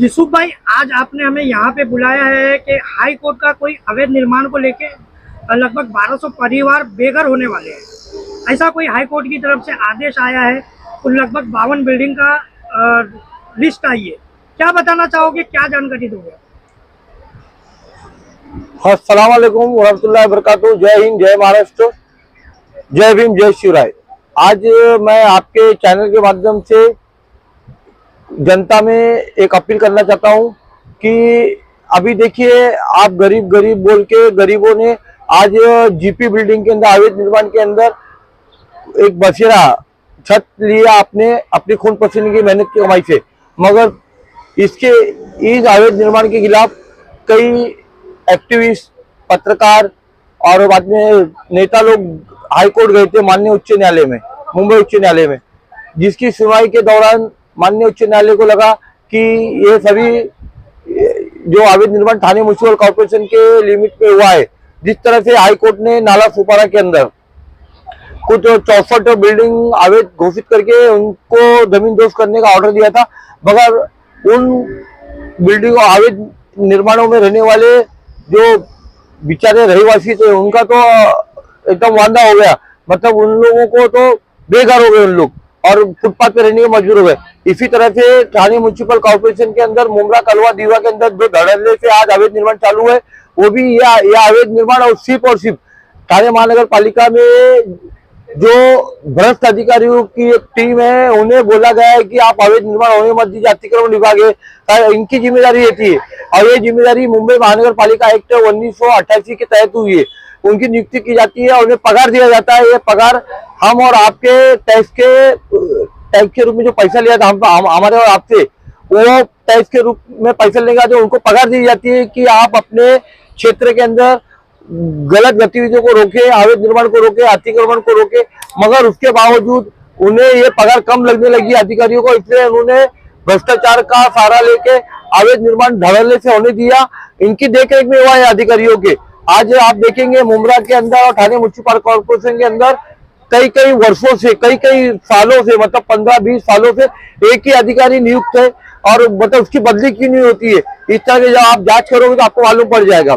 यूसुफ भाई, आज आपने हमें यहाँ पे बुलाया है कि हाई कोर्ट का कोई अवैध निर्माण को लेके लगभग 1200 परिवार बेघर होने वाले हैं। ऐसा कोई हाई कोर्ट की तरफ से आदेश आया है। तो लगभग 52 बिल्डिंग का लिस्ट आई है। क्या बताना चाहोगे, क्या जानकारी दोगे? अस्सलाम वालेकुम वरहमतुल्लाहि वबरकातुहू। जय हिंद, जय महाराष्ट्र, जय भीम, जय शिवराय। आज मैं आपके चैनल के माध्यम से जनता में एक अपील करना चाहता हूं कि अभी देखिए, आप गरीब गरीब बोल के गरीबों ने आज जीपी बिल्डिंग के अंदर अवैध निर्माण के अंदर एक बसेरा छत लिया आपने अपनी खून पसीने की मेहनत की कमाई से, मगर इसके इस अवैध निर्माण के खिलाफ कई एक्टिविस्ट, पत्रकार और बाद में नेता लोग हाईकोर्ट गए थे, माननीय उच्च न्यायालय में, मुंबई उच्च न्यायालय में, जिसकी सुनवाई के दौरान माननीय उच्च न्यायालय को लगा कि ये सभी जो अवैध निर्माण थाने म्युनिसिपल कॉर्पोरेशन के लिमिट में हुआ है। जिस तरह से हाईकोर्ट ने नाला सुपारा के अंदर कुछ 64 बिल्डिंग अवैध घोषित करके उनको जमींदोज करने का ऑर्डर दिया था, मगर उन बिल्डिंग अवैध निर्माणों में रहने वाले जो बेचारे रहवासी थे उनका तो एकदम वांदा हो गया। मतलब उन लोगों को तो बेघर हो गए उन लोग और फुटपाथ पे रहने के मजबूर हो गए। इसी तरह से थाने म्युनिसिपल कॉर्पोरेशन के अंदर मुमरा, कलवा, दीवा के अंदर जो धड़ल्ले से आज अवैध निर्माण चालू है, वो भी यह अवैध निर्माण और सिर्फ थाने महानगर पालिका में जो भ्रष्ट अधिकारियों की एक टीम है, उन्हें बोला गया है कि आप अवैध निर्माण होने मत दीजिए, अतिक्रमण विभाग है, इनकी जिम्मेदारी रहती है। और ये जिम्मेदारी मुंबई महानगर पालिका एक्ट 1988 के तहत हुई है। उनकी नियुक्ति की जाती है और उन्हें पगार दिया जाता है। ये पगार हम और आपके टैक्स के रूप में जो पैसा लिया था हमारे और आपसे, वो टैक्स के रूप में पैसा लेगा जो उनको पगार दी जाती है कि आप अपने क्षेत्र के अंदर गलत गतिविधियों को रोके, अवैध निर्माण को रोके, अतिक्रमण को रोके। मगर उसके बावजूद उन्हें ये पगार कम लगने लगी अधिकारियों को, इसलिए उन्होंने भ्रष्टाचार का सहारा लेके अवैध निर्माण धड़ल्ले से होने दिया। इनकी देखरेख में हुआ है अधिकारियों के। आज आप देखेंगे मुमरा के अंदर और थाने म्युनिसिपल कॉर्पोरेशन के अंदर कई वर्षों से, कई सालों से, मतलब 15-20 सालों से एक ही अधिकारी नियुक्त है और मतलब उसकी बदली क्यों नहीं होती है। इस तरह के जब आप जांच करोगे तो आपको मालूम पड़ जाएगा।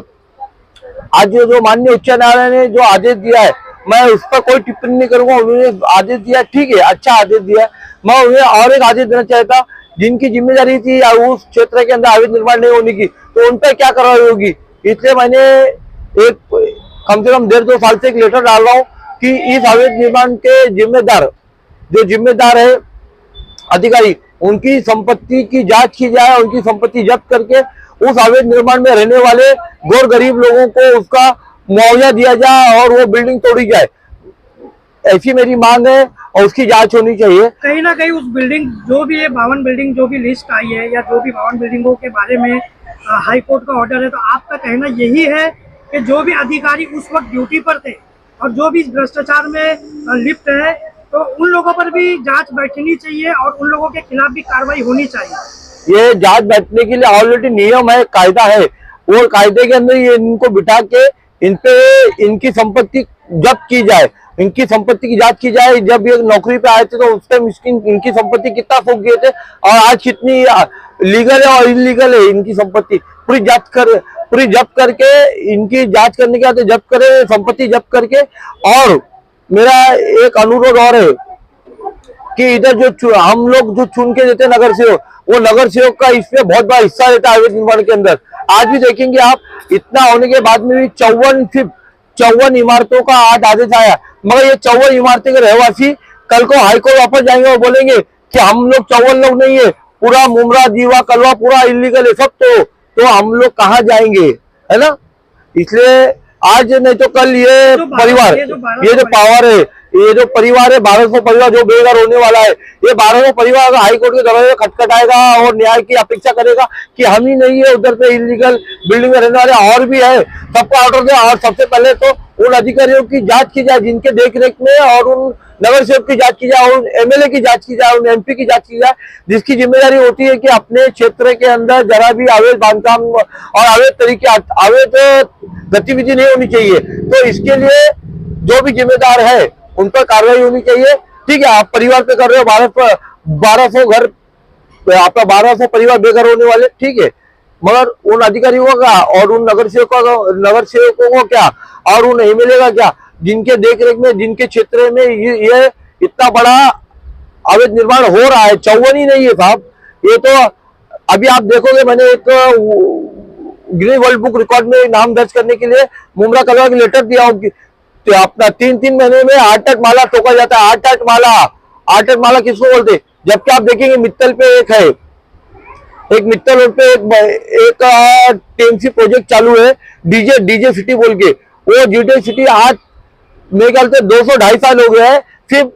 आज जो माननीय उच्च न्यायालय ने जो आदेश दिया है, मैं उस पर कोई टिप्पणी नहीं करूंगा। उन्होंने आदेश दिया, ठीक है, अच्छा आदेश दिया है। मैं उन्हें और एक आदेश देना चाहता, जिनकी जिम्मेदारी थी उस क्षेत्र के अंदर अवैध निर्माण नहीं होने की, तो उन पर क्या कार्रवाई होगी। इसलिए मैंने एक कम से कम 1.5-2 साल से एक लेटर डाल रहा हूँ कि इस अवैध निर्माण के जिम्मेदार है अधिकारी, उनकी संपत्ति की जांच की जाए, उनकी संपत्ति जब्त करके उस अवैध निर्माण में रहने वाले गौर गरीब लोगों को उसका मुआवजा दिया जाए और वो बिल्डिंग तोड़ी जाए। ऐसी मेरी मांग है और उसकी जांच होनी चाहिए। कहीं ना कहीं उस बिल्डिंग, जो भी ये 52 बिल्डिंग जो भी लिस्ट आई है, या जो भी 52 बिल्डिंगों के बारे में हाई कोर्ट का ऑर्डर है, तो आपका कहना यही है कि जो भी अधिकारी उस वक्त ड्यूटी पर थे और जो भी भ्रष्टाचार में लिप्त है, तो उन लोगों पर भी जांच बैठनी चाहिए और उन लोगों के खिलाफ भी कार्रवाई होनी चाहिए। ये जांच बैठने के लिए ऑलरेडी नियम है, कायदा है। वो कायदे के अंदर ये इनको बिठा के इन पे इनकी संपत्ति जब्त की जाए, इनकी संपत्ति की जांच की जाए। जब ये नौकरी पे आए थे तो उस टाइम इनकी संपत्ति कितना फूक गए थे और आज कितनी लीगल है और इलीगल है इनकी संपत्ति, पूरी जब्त करके इनकी जांच करने के बाद जब्त करे, संपत्ति जब्त करके। और मेरा एक अनुरोध और है कि इधर जो हम लोग जो चुन के देते नगर सेवक, वो नगर सेवक का इसमें बहुत बड़ा हिस्सा रहता है अवैध निर्माण के अंदर। आज भी देखेंगे आप, इतना होने के बाद में भी 54 इमारतों का आज आदेश आया, मगर ये 54 इमारतें के रहवासी कल को हाईकोर्ट वापस जाएंगे और बोलेंगे कि हम लोग 54 लोग नहीं है, पूरा मुमरा, दीवा, कलवा पूरा इलीगल है सब। तो हम लोग कहाँ जाएंगे, है ना। इसलिए आज नहीं तो कल ये परिवार, ये जो पावर है, ये जो परिवार है, 1200 परिवार जो बेघर होने वाला है, ये 1200 परिवार हाईकोर्ट के दरवाजे खटखटाएगा और न्याय की अपेक्षा करेगा कि हम ही नहीं है उधर पे इलीगल बिल्डिंग में रहने वाले और भी है, सबको ऑर्डर दे। और सबसे पहले तो उन अधिकारियों की जांच की जाए जिनके देखरेख में, और उन नगर सेवक की जांच की जाए, उन एमएलए की जांच की जाए, उन एमपी की जांच की जाए, जिसकी जिम्मेदारी होती है कि अपने क्षेत्र के अंदर जरा भी अवैध बांधकाम और अवैध गतिविधि नहीं होनी चाहिए। तो इसके लिए जो भी जिम्मेदार है उन पर कार्रवाई होनी चाहिए। ठीक है, आप परिवार पे कर रहे हो, 1200 घर आपका 1200 परिवार बेघर होने वाले, ठीक है। मगर उन अधिकारियों का और उन नगर सेवकों को क्या और उन एमएलए का क्या, जिनके देखरेख में, जिनके क्षेत्र में ये इतना बड़ा अवैध निर्माण हो रहा है, चौवन ही नहीं है साहब। ये तो अभी आप देखोगे, मैंने एक गिनीज वर्ल्ड बुक रिकॉर्ड में नाम दर्ज करने के लिए मुमरा कलवा की लेटर दिया हूँ, तो अपना 3-3 महीने में 8-8 माला ठोका जाता है। 8-8 माला किसको बोलते? जबकि आप देखेंगे मित्तल पे एक मित्तल रोड पे एक टीएमसी प्रोजेक्ट चालू है, डीजे सिटी बोल के। वो डीजे सिटी आज मेरे ख्याल से 200-250 साल हो गया है, सिर्फ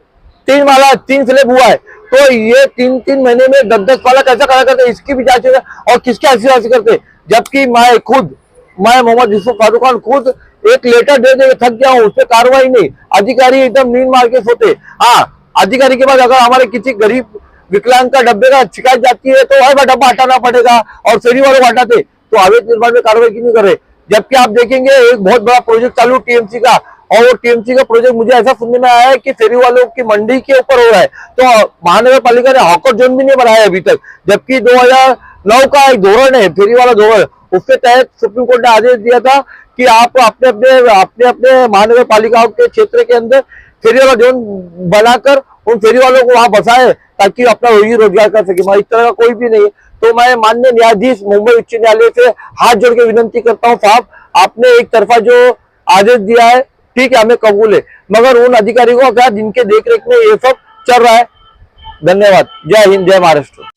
3 स्लैब हुआ है। तो ये 3-3 महीने में 10-10 माला कैसा करा करते, इसकी भी जांच है और किसके आशीर्वाद करते। जबकि मैं मोहम्मद यूसुफ फारूक खान खुद एक लेटर दे दे थक गया हूँ, उस पर कार्रवाई नहीं। अधिकारी एकदम नींद मार के सोते। हाँ, अधिकारी के बाद अगर हमारे किसी गरीब विकलांग का डब्बे का शिकायत जाती है तो वह डब्बा हटाना पड़ेगा, और फेरी वालों को हटाते। तो अवैध निर्माण में कार्रवाई क्यों नहीं कर रहे? जबकि आप देखेंगे एक बहुत बड़ा प्रोजेक्ट चालू टीएमसी का, और वो टीएमसी का प्रोजेक्ट मुझे ऐसा सुनने में आया है कि फेरी वालों की मंडी के ऊपर हो रहा है। तो महानगर पालिका ने हॉकर जोन भी नहीं बनाया अभी तक, जबकि 2009 का एक धोरण है, फेरी वाला धोरण, उसके तहत सुप्रीम कोर्ट ने आदेश दिया था कि आप अपने अपने महानगर पालिकाओं के क्षेत्र के अंदर फेरी वाला जोन बनाकर उन फेरी वालों को वहां बसाए, ताकि अपना रोजी रोजगार कर सके। इस तरह का कोई भी नहीं। तो मैं माननीय न्यायाधीश मुंबई उच्च न्यायालय से हाथ जोड़ के विनंती करता हूं, साहब आपने एक तरफा जो आदेश दिया है, ठीक है, हमें कबूल है, मगर उन अधिकारियों का क्या जिनके देखरेख में ये सब चल रहा है। धन्यवाद। जय हिंद, जय महाराष्ट्र।